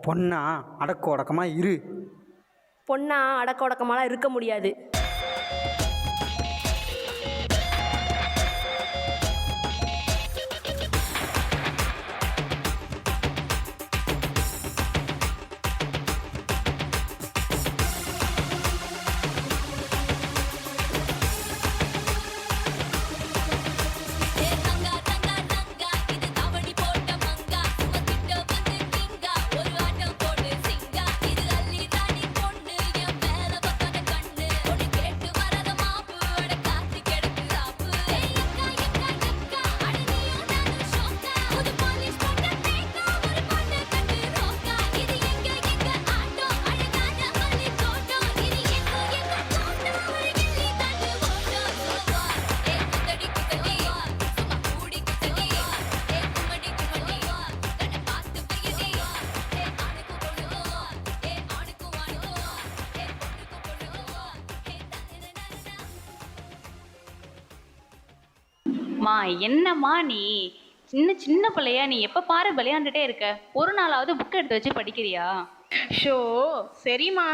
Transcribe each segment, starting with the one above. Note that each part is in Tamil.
பொண்ணா அடக்க உடக்கமாக இரு. பொண்ணா அடக்க உடக்கமாலாம் இருக்க முடியாது. என்னம்மா நீ சின்ன பிள்ளையா? நீ எப்ப பாரு விளையாண்டுட்டே இருக்க. ஒரு நாளாவது புக் எடுத்து வச்சு படிக்கிறியா? ஷோ சரிம்மா.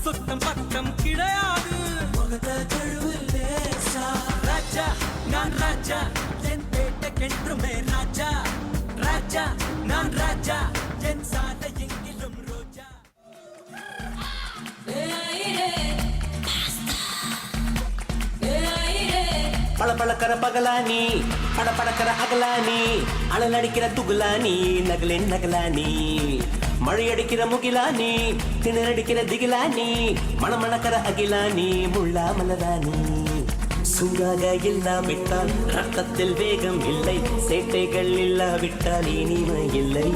சுத்தம் பக்கம் கிடையாது. முகத்த கழுவு லேசா. ராஜா நான் ராஜா, என் பேட்டைக்கென்றுமே ராஜா. ராஜா நான் ராஜா, என் சாலை எங்கிலும் ரோஜா. பளபளக்கிற பகலானி, படபடக்கிற அகலானி, அனல் அடிக்கிற துகுலானி, நகலின் நகலானி, மழையடிக்கிற முகிலானி, திணறடிக்கிற திகிலானி, மணமணக்கிற அகிலானி, முள்ளா மலரானி. சூடாக இல்லாவிட்டால் ரத்தத்தில் வேகம் இல்லை, சேட்டைகள் இல்லாவிட்டால் இனிமை இல்லை.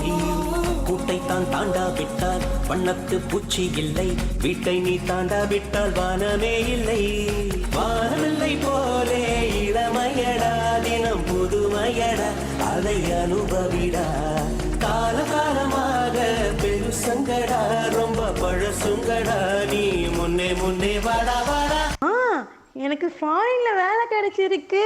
கூட்டைத்தான் தாண்டாவிட்டால் வண்ணத்து பூச்சி இல்லை, வீட்டை நீ தாண்டாவிட்டால் வானமே இல்லை. வானமில்லை போலே இளமையடா, தினம் புதுமையடா, அதை அனுபவிடா. காலகாலமாக பெருசங்கடா, ரொம்ப பழசுங்கடா, நீ முன்னே முன்னே வாடா வாடா. எனக்கு ஃபாரின்ல வேலை கிடைச்சிருக்கு.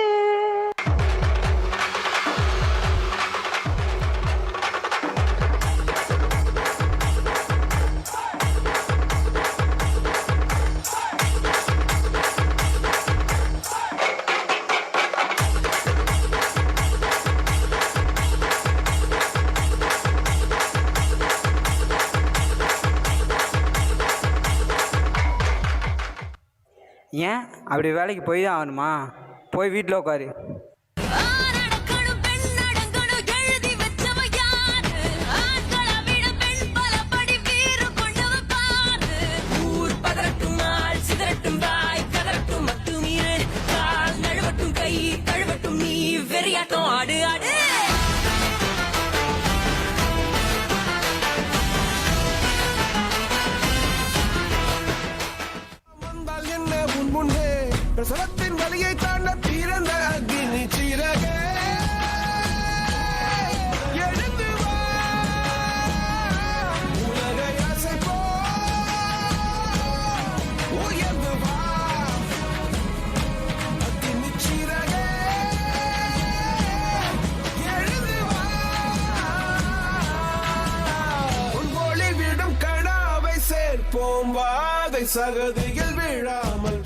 ஏன் அப்படி வேலைக்கு போய் தான் ஆகணுமா? போய் வீட்டில் உட்காரு. வெறியாட்டம் ஆடு ஆடு. பிரசவத்தின் வலியை தாண்ட பிறந்த அக்னி சிறகே, எழுந்து வா உலகை அசைப்போ, உயர்ந்து வா அக்னி சிறகே, எழுந்து வா. உன் ஒளி விடும் கனாவை சேர்ப்போம், வாகை சகதியில் விழாமல்